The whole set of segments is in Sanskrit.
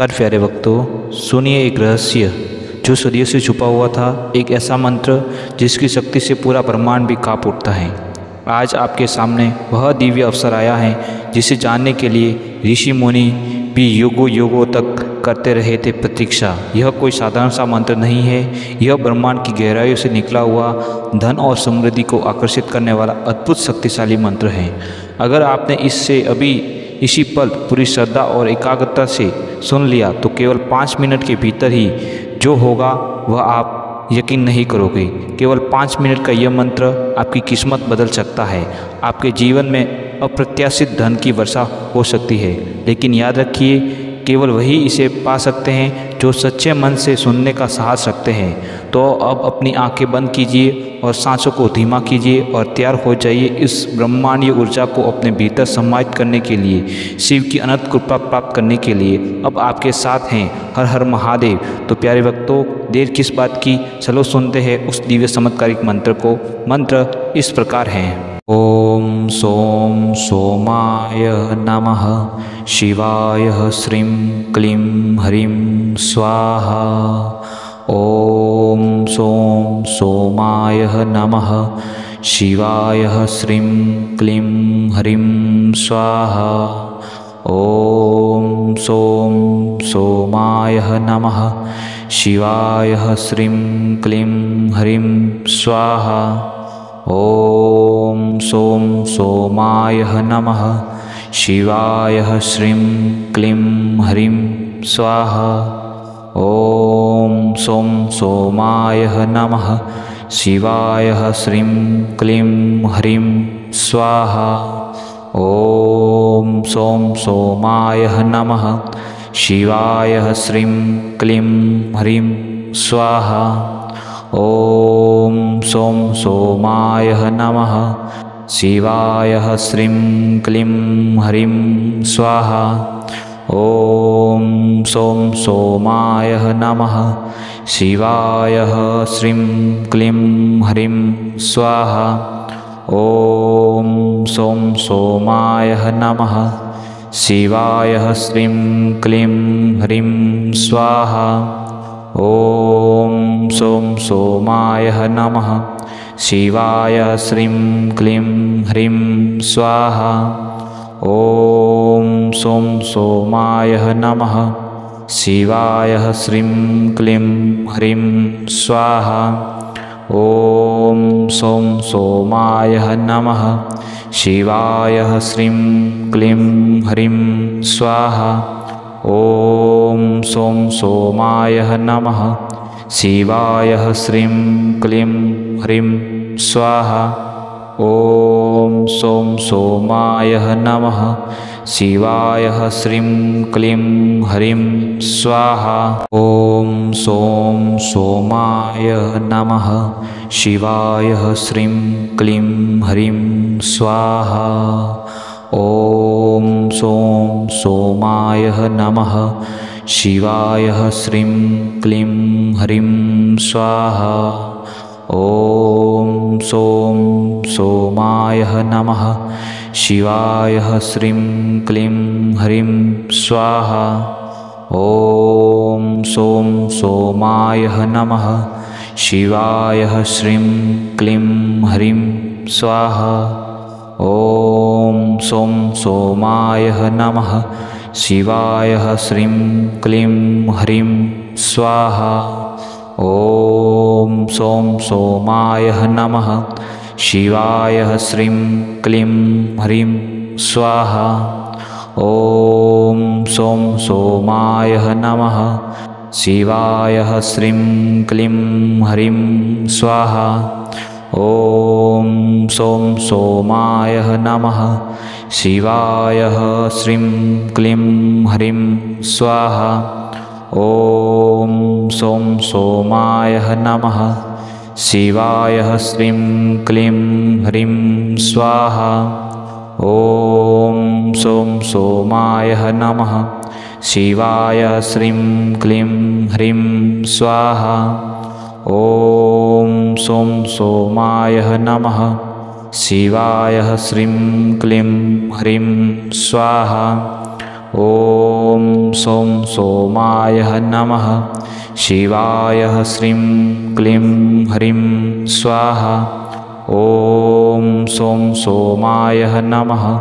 पर प्यारे भक्तों, सुनिए एक रहस्य जो सदियों से छुपा हुआ था। एक ऐसा मंत्र जिसकी शक्ति से पूरा ब्रह्मांड भी कांप उठता है। आज आपके सामने वह दिव्य अवसर आया है जिसे जानने के लिए ऋषि मुनि भी युगों युगों तक करते रहे थे प्रतीक्षा। यह कोई साधारण सा मंत्र नहीं है, यह ब्रह्मांड की गहराइयों से निकला हुआ धन और समृद्धि को आकर्षित करने वाला अद्भुत शक्तिशाली मंत्र है। अगर आपने इससे अभी इसी पल पूरी श्रद्धा और एकाग्रता से सुन लिया तो केवल 5 मिनट के भीतर ही जो होगा वह आप यकीन नहीं करोगे। केवल 5 मिनट का यह मंत्र आपकी किस्मत बदल सकता है। आपके जीवन में अप्रत्याशित धन की वर्षा हो सकती है, लेकिन याद रखिए, केवल वही इसे पा सकते हैं जो सच्चे मन से सुनने का साहस रखते हैं। तो अब अपनी आंखें बंद कीजिए और सांसों को धीमा कीजिए और तैयार हो जाइए इस ब्रह्मांडीय ऊर्जा को अपने भीतर समाहित करने के लिए, शिव की अनंत कृपा प्राप्त करने के लिए। अब आपके साथ हैं हर हर महादेव। तो प्यारे भक्तों, देर किस बात की, चलो सुनते हैं उस दिव्य चमत्कारिक मंत्र को। मंत्र इस प्रकार है। ओम सोम सोमाय नमः, शिवाय श्रीं क्लीं ह्रीं स्वाहा। ओम सोम सोमाय नमः, शिवाय श्रीं क्लीं ह्रीं स्वाहा। ओम सोम सोमाय नमः, शिवाय श्रीं क्लीं ह्रीं स्वाहा। ओम सोम सोमाय नमः, शिवाय श्रीं क्लीं ह्रीं स्वाहा। ओम सोम सोमाय नमः, शिवाय श्रीं क्लीं ह्रीं स्वाहा। ओम सोम सोमाय नमः, शिवाय श्रीं क्लीं ह्रीं स्वाहा। ओम सोम सोमाय नमः, शिवाय श्रीं क्लीं ह्रीं स्वाहा। ओम सोम सोमाय नमः, शिवाय श्रीं क्लीं ह्रीं स्वाहा। ओम सोम सोमाय नमः, शिवाय श्रीं क्लीं ह्रीं स्वाहा। ओम सोम सोमाय नमः, शिवाय श्रीं क्लीं ह्रीं स्वाहा। ओम सोम सोमाय नमः, शिवाय श्रीं क्लीं ह्रीं स्वाहा। ओम सोम सोमाय नमः, शिवाय श्रीं क्लीं ह्रीं स्वाहा। ओम सोम सोमाय नमः, शिवाय श्रीं क्लीं ह्रीं स्वाहा। ओम सोम सोमाय नमः, शिवाय श्रीं क्लीं ह्रीं स्वाहा। ओम सोम सोमाय नमः, शिवाय श्रीं क्लीं ह्रीं स्वाहा। ओम सोम सोमाय नमः, शिवाय श्रीं क्लीं ह्रीं स्वाहा। ओम सोम सोमाय नमः, शिवाय श्रीं क्लीं ह्रीं स्वाहा। ओम सोम सोमाय नमः, शिवाय श्रीं क्लीं ह्रीं स्वाहा। ओम सोम सोमाय नमः, शिवाय श्रीं क्लीं ह्रीं स्वाहा। ओम सोम सोमाय नमः, शिवाय श्रीं क्लीं ह्रीं स्वाहा। ओम सोम सोमाय नमः, शिवाय श्रीं क्लीं ह्रीं स्वाहा। ओम सोम सोमाय नमः, शिवाय श्रीं क्लीं ह्रीं स्वाहा। ओम सोम सोमाय नमः, शिवाय श्रीं क्लीं ह्रीं स्वाहा। ओम सोम सोमाय नमः, शिवाय श्रीं क्लीं ह्रीं स्वाहा। ओम सोम सोमाय नमः, शिवाय श्रीं क्लीं ह्रीं स्वाहा। ॐ सौं सोमाय नमः। शिवाय श्रीं क्लीं ह्रीं स्वाहा। ॐ सौं सोमाय नमः।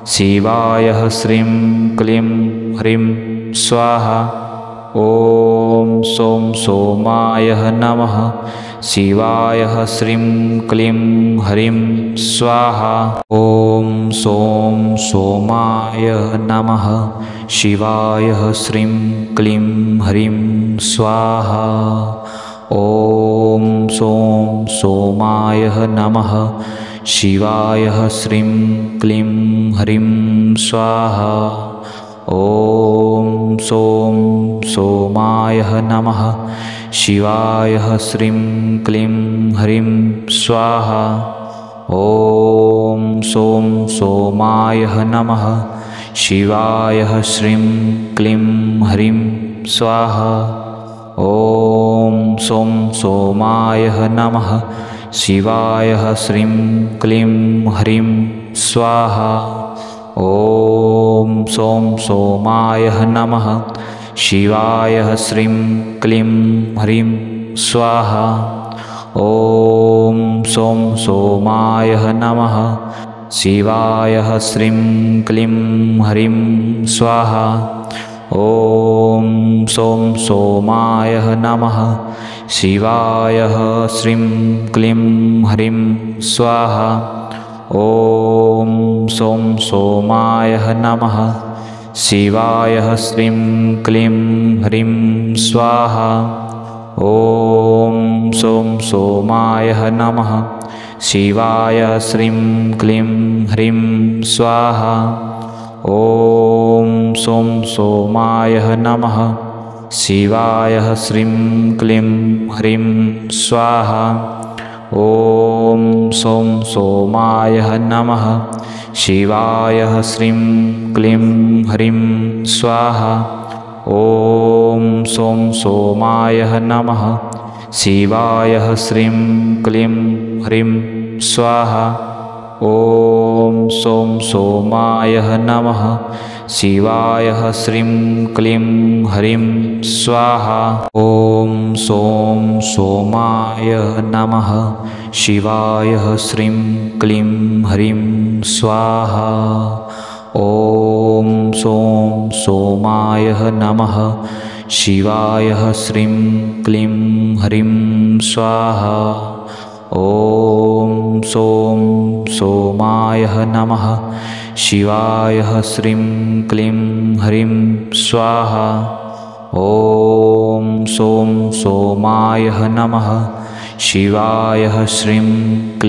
शिवाय श्रीं क्लीं ह्रीं स्वाहा। ॐ सौं सोमाय नमः। शिवाय श्रीं क्लीं ह्रीं स्वाहा। ॐ सौं सोमाय नमः। शिवाय श्रीं क्लीं ह्रीं स्वाहा। ॐ सौं सोमाय नमः। शिवाय श्रीं क्लीं ह्रीं स्वाहा। ॐ सौं सोमाय नमः। शिवाय श्रीं क्लीं ह्रीं स्वाहा। ॐ सौं सोमाय नमः। शिवाय श्रीं क्लीं ह्रीं स्वाहा। ॐ सौं सोमाय नमः। शिवाय श्रीं क्लीं ह्रीं स्वाहा। ॐ सौं सोमाय नमः। शिवाय श्रीं क्लीं ह्रीं स्वाहा। ॐ सौं सोमाय नमः। शिवाय श्रीं क्लीं ह्रीं स्वाहा। ॐ सौं सोमाय नमः। शिवाय श्रीं क्लीं ह्रीं स्वाहा। ॐ सौं सोमाय नमः। शिवाय श्रीं क्लीं ह्रीं स्वाहा। ॐ सौं सोमाय नमः। शिवाय श्रीं क्लीं ह्रीं स्वाहा। ॐ सौं सोमाय नमः। शिवाय श्रीं क्लीं ह्रीं स्वाहा। ॐ सौं सोमाय नमः। शिवाय श्रीं क्लीं ह्रीं स्वाहा। ॐ सौं सोमाय नमः। शिवाय श्रीं क्लीं ह्रीं स्वाहा। ॐ सौं सोमाय नमः। शिवाय श्रीं क्लीं ह्रीं स्वाहा। ॐ सौं सोमाय नमः। शिवाय श्रीं क्लीं ह्रीं स्वाहा। ॐ सौं सोमाय नमः। शिवाय श्रीं क्लीं ह्रीं स्वाहा। ॐ सौं सोमाय नमः। शिवाय श्रीं क्लीं ह्रीं स्वाहा। ॐ सौं सोमाय नमः। शिवाय श्रीं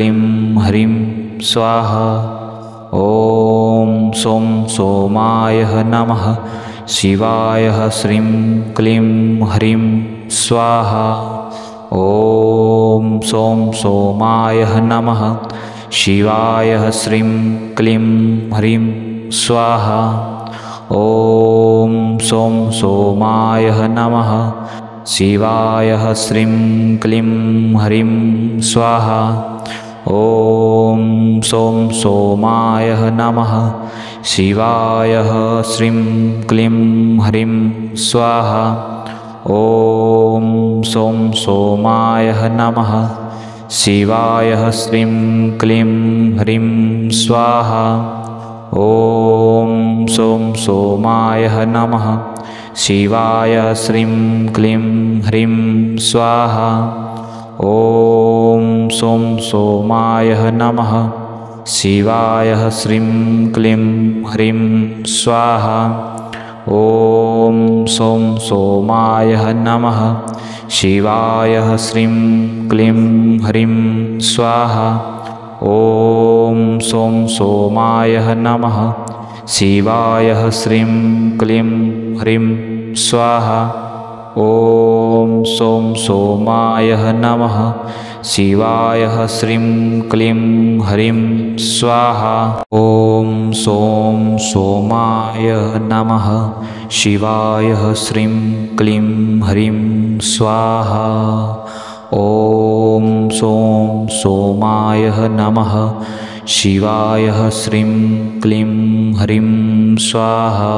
क्लीं ह्रीं स्वाहा। ॐ सौं सोमाय नमः। शिवाय श्रीं क्लीं ह्रीं स्वाहा। ॐ सौं सोमाय नमः। शिवाय श्रीं क्लीं ह्रीं स्वाहा। ॐ सौं सोमाय नमः। शिवाय श्रीं क्लीं ह्रीं स्वाहा। ॐ सौं सोमाय नमः। शिवाय श्रीं क्लीं ह्रीं स्वाहा। ॐ सौं सोमाय नमः। शिवाय श्रीं क्लीं ह्रीं स्वाहा। ॐ सौं सोमाय नमः। शिवाय श्रीं क्लीं ह्रीं स्वाहा। ॐ सौं सोमाय नमः। शिवाय श्रीं क्लीं ह्रीं स्वाहा। ॐ सौं सोमाय नमः। शिवाय श्रीं क्लीं ह्रीं स्वाहा। ॐ सौं सोमाय नमः। शिवाय श्रीं क्लीं ह्रीं स्वाहा। ॐ सौं सोमाय नमः। शिवाय श्रीं क्लीं ह्रीं स्वाहा। ॐ सौं सोमाय नमः। शिवाय श्रीं क्लीं ह्रीं स्वाहा। ॐ सौं सोमाय नमः। शिवाय श्रीं क्लीं ह्रीं स्वाहा।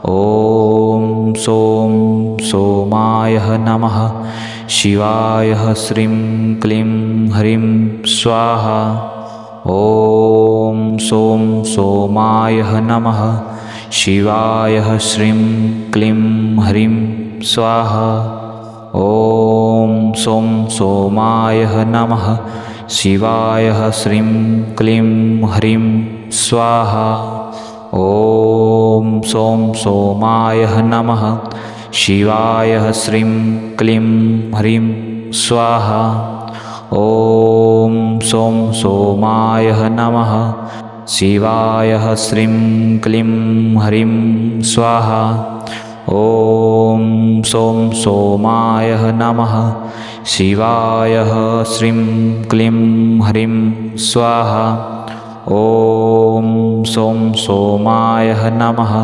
ॐ सों सोमाय नमः। शिवाय श्रीं क्लीं ह्रीं स्वाहा। ॐ सों सोमाय नमः। शिवाय श्रीं क्लीं ह्रीं स्वाहा। ॐ सों सोमाय नमः। शिवाय श्रीं क्लीं ह्रीं स्वाहा। ॐ सों सोमाय नमः। शिवाय श्रीं क्लीं ह्रीं स्वाहा। ॐ सों सोमाय नमः। शिवाय श्रीं क्लीं ह्रीं स्वाहा। ॐ सों सोमाय नमः। शिवाय श्रीं क्लीं ह्रीं स्वाहा। ॐ सों सोमाय नमः।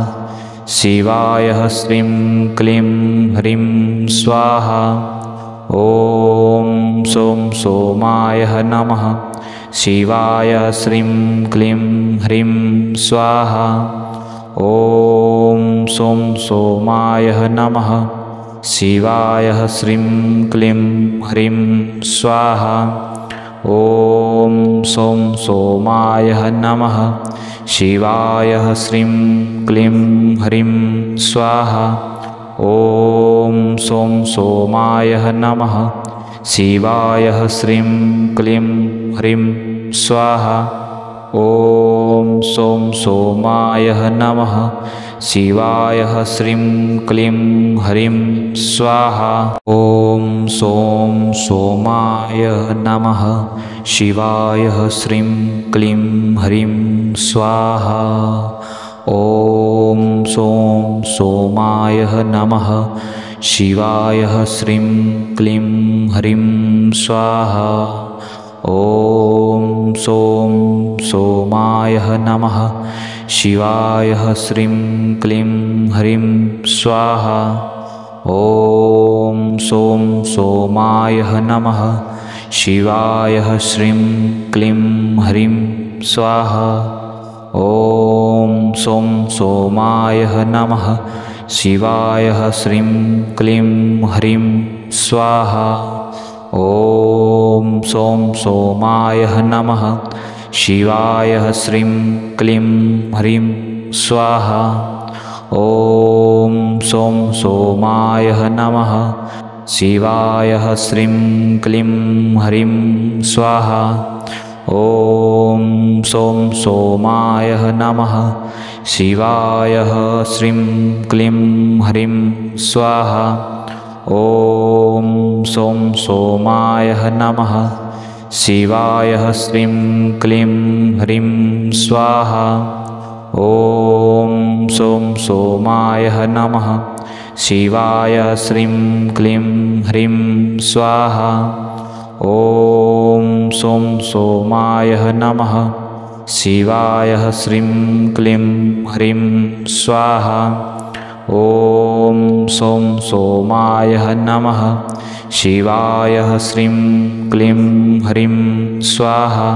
शिवाय श्रीं क्लीं ह्रीं स्वाहा। ॐ सों सोमाय नमः। शिवाय श्रीं क्लीं ह्रीं स्वाहा। ॐ सों सोमाय नमः। शिवाय श्रीं क्लीं ह्रीं स्वाहा। ॐ सों सोमाय नमः। शिवाय श्रीं क्लीं ह्रीं स्वाहा। ॐ सों सोमाय नमः। शिवाय श्रीं क्लीं ह्रीं स्वाहा। ॐ सों सोमाय नमः। शिवाय श्रीं क्लीं ह्रीं स्वाहा। ॐ सों सोमाय नमः। शिवाय श्रीं क्लीं ह्रीं स्वाहा। ॐ सों सोमाय नमः। शिवाय श्रीं क्लीं ह्रीं स्वाहा। ॐ सों सोमाय नमः। शिवाय श्रीं क्लीं ह्रीं स्वाहा। ॐ सों सोमाय नमः। शिवाय श्रीं क्लीं ह्रीं स्वाहा। ॐ सों सोमाय नमः। शिवाय श्रीं क्लीं ह्रीं स्वाहा। ॐ सों सोमाय नमः। शिवाय श्रीं क्लीं ह्रीं स्वाहा। ॐ सों सोमाय नमः। शिवाय श्रीं क्लीं ह्रीं स्वाहा। ॐ सों सोमाय नमः। शिवाय श्रीं क्लीं ह्रीं स्वाहा। ॐ सों सोमाय नमः। शिवाय श्रीं क्लीं ह्रीं स्वाहा। ॐ सों सोमाय नमः। शिवाय श्रीं क्लीं ह्रीं स्वाहा। ॐ सों सोमाय नमः। शिवाय श्रीं क्लीं ह्रीं स्वाहा। ॐ सों सोमाय नमः। शिवाय श्रीं क्लीं ह्रीं स्वाहा।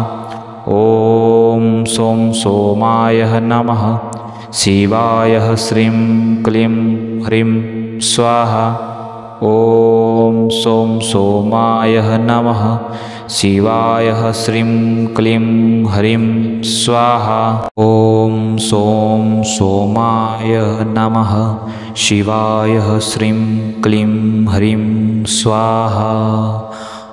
ॐ सों सोमाय नमः। शिवाय श्रीं क्लीं ह्रीं स्वाहा। ॐ सों सोमाय नमः। शिवाय श्रीं क्लीं ह्रीं स्वाहा। ॐ सों सोमाय नमः। शिवाय श्रीं क्लीं ह्रीं स्वाहा।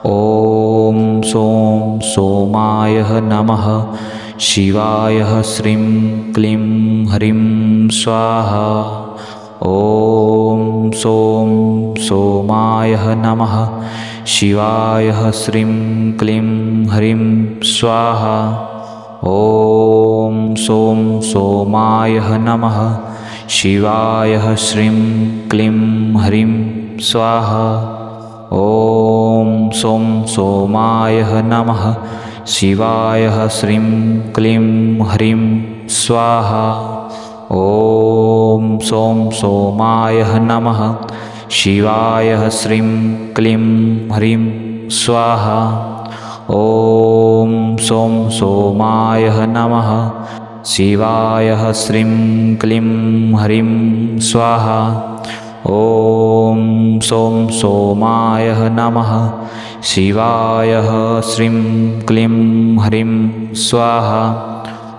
ॐ सों सोमाय नमः। शिवाय श्रीं क्लीं ह्रीं स्वाहा। ॐ सों सोमाय नमः। शिवाय श्रीं क्लीं ह्रीं स्वाहा। ॐ सों सोमाय नमः। शिवाय श्रीं क्लीं ह्रीं स्वाहा। ॐ सों सोमाय नमः। शिवाय श्रीं क्लीं ह्रीं स्वाहा। ॐ सों सोमाय नमः। शिवाय श्रीं क्लीं ह्रीं स्वाहा। ॐ सों सोमाय नमः। शिवाय श्रीं क्लीं ह्रीं स्वाहा। ॐ सौं सोमाय नमः। शिवाय श्रीं क्लीं ह्रीं स्वाहा।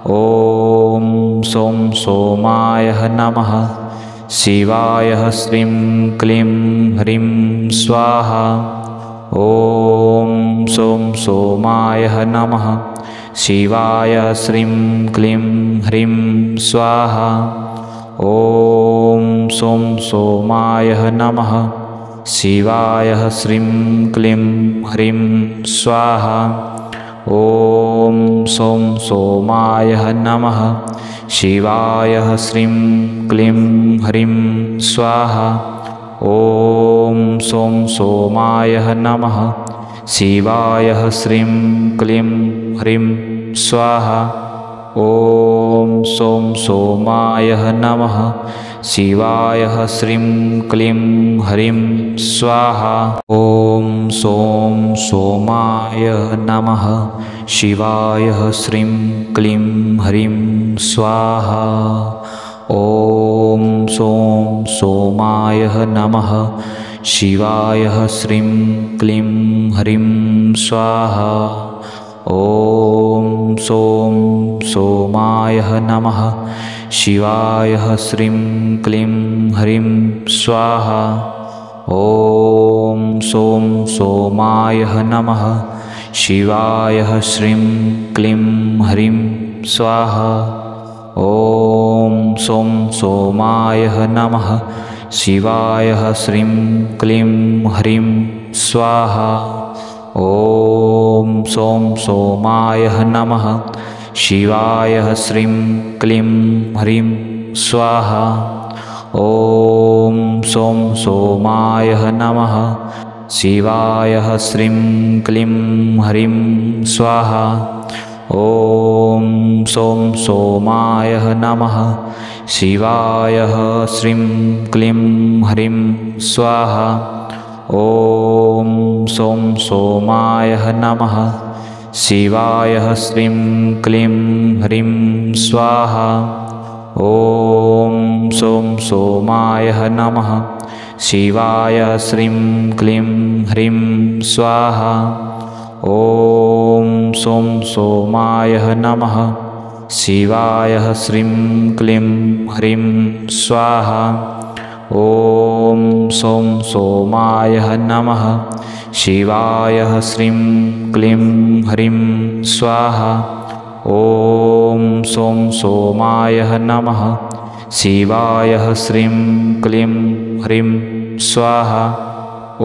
ॐ सौं सोमाय नमः। शिवाय श्रीं क्लीं ह्रीं स्वाहा। ॐ सौं सोमाय नमः। शिवाय श्रीं क्लीं ह्रीं स्वाहा। ॐ सौं सोमाय नमः। शिवाय श्रीं क्लीं ह्रीं स्वाहा। ॐ सौं सोमाय नमः। शिवाय श्रीं क्लीं ह्रीं स्वाहा। ॐ सौं सोमाय नमः। शिवाय श्रीं क्लीं ह्रीं स्वाहा। ॐ सौं सोमाय नमः। शिवाय श्रीं क्लीं ह्रीं स्वाहा। ॐ सौं सोमाय नमः। शिवाय श्रीं क्लीं ह्रीं स्वाहा। ॐ सौं सोमाय नमः। शिवाय श्रीं क्लीं ह्रीं स्वाहा। ॐ सौं सोमाय नमः। शिवाय श्रीं क्लीं ह्रीं स्वाहा। ॐ सौं सोमाय नमः। शिवाय श्रीं क्लीं ह्रीं स्वाहा। ॐ सौं सोमाय नमः। शिवाय श्रीं क्लीं ह्रीं स्वाहा। ॐ सौं सोमाय नमः। शिवाय श्रीं क्लीं ह्रीं स्वाहा। ॐ सौं सोमाय नमः। शिवाय श्रीं क्लीं ह्रीं स्वाहा। ॐ सौं सोमाय नमः। शिवाय श्रीं क्लीं ह्रीं स्वाहा। ॐ सौं सोमाय नमः। शिवाय श्रीं क्लीं ह्रीं स्वाहा। ॐ सौं सोमाय नमः। शिवाय श्रीं क्लीं ह्रीं स्वाहा। ॐ सौं सोमाय नमः। शिवाय श्रीं क्लीं ह्रीं स्वाहा। ॐ सौं सोमाय नमः। शिवाय श्रीं क्लीं ह्रीं स्वाहा। ॐ सौं सोमाय नमः। शिवाय श्रीं क्लीं ह्रीं स्वाहा।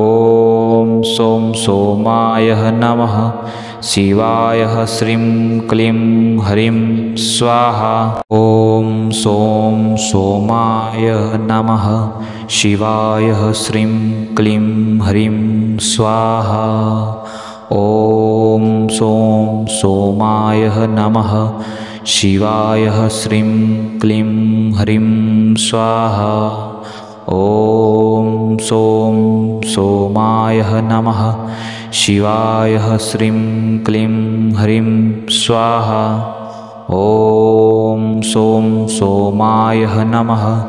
ॐ सौं सोमाय नमः। शिवाय श्रीं क्लीं ह्रीं स्वाहा। ॐ सौं सोमाय नमः। शिवाय श्रीं क्लीं ह्रीं स्वाहा। ॐ सौं सोमाय नमः। शिवाय श्रीं क्लीं ह्रीं स्वाहा। ॐ सौं सोमाय नमः। शिवाय श्रीं क्लीं ह्रीं स्वाहा। ॐ सौं सोमाय नमः।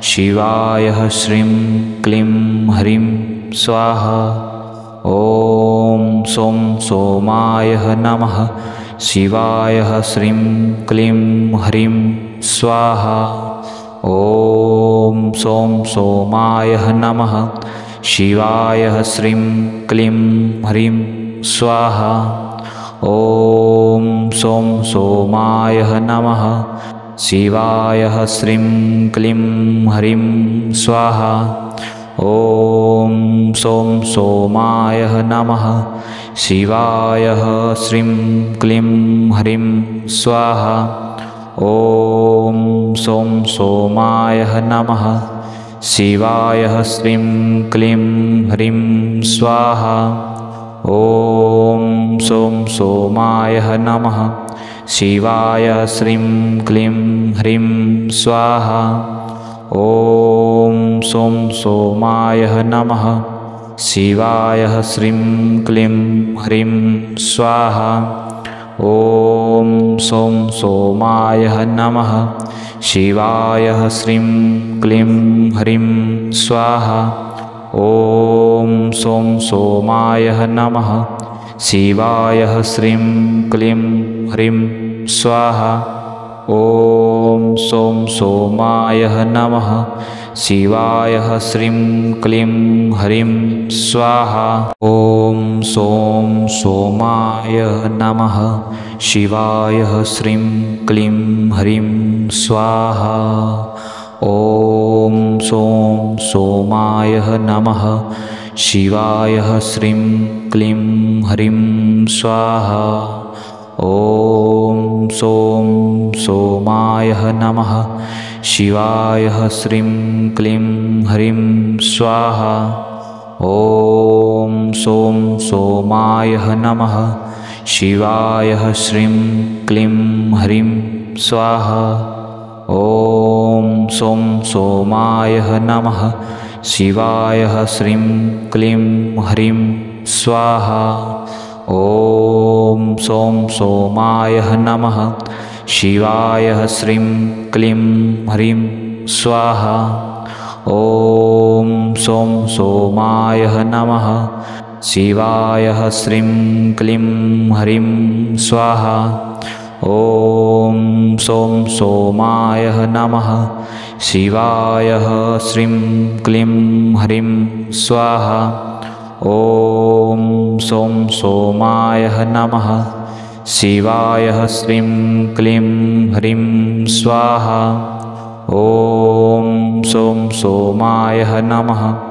शिवाय श्रीं क्लीं ह्रीं स्वाहा। ॐ सौं सोमाय नमः। शिवाय श्रीं क्लीं ह्रीं स्वाहा। ॐ सौं सोमाय नमः। शिवाय श्रीं क्लीं ह्रीं स्वाहा। ॐ सौं सोमाय नमः। शिवाय श्रीं क्लीं ह्रीं स्वाहा। ॐ सौं सोमाय नमः। शिवाय श्रीं क्लीं ह्रीं स्वाहा। ॐ सौं सोमाय नमः। शिवाय श्रीं क्लीं ह्रीं स्वाहा। ॐ सौं सोमाय नमः। शिवाय श्रीं क्लीं ह्रीं स्वाहा। ॐ सौं सोमाय नमः। शिवाय श्रीं क्लीं ह्रीं स्वाहा। ॐ सौं सोमाय नमः। शिवाय श्रीं क्लीं ह्रीं स्वाहा। ॐ सौं सोमाय नमः। शिवाय श्रीं क्लीं ह्रीं स्वाहा। ॐ सौं सोमाय नमः। शिवाय श्रीं क्लीं ह्रीं स्वाहा। ॐ सौं सोमाय नमः। शिवाय श्रीं क्लीं ह्रीं स्वाहा। ॐ सौं सोमाय नमः। शिवाय श्रीं क्लीं ह्रीं स्वाहा। ॐ सौं सोमाय नमः। शिवाय श्रीं क्लीं ह्रीं स्वाहा। ॐ सौं सोमाय नमः। शिवाय श्रीं क्लीं ह्रीं स्वाहा। ॐ सौं सोमाय नमः। शिवाय श्रीं क्लीं ह्रीं स्वाहा। ॐ सौं सोमाय नमः। शिवाय श्रीं क्लीं ह्रीं स्वाहा। ॐ सौं सोमाय नमः। शिवाय श्रीं क्लीं ह्रीं स्वाहा। ॐ सौं सोमाय नमः। शिवाय श्रीं क्लीं ह्रीं स्वाहा। ॐ सौं सोमाय नमः। शिवाय श्रीं क्लीं ह्रीं स्वाहा। ॐ सौं सोमाय नमः।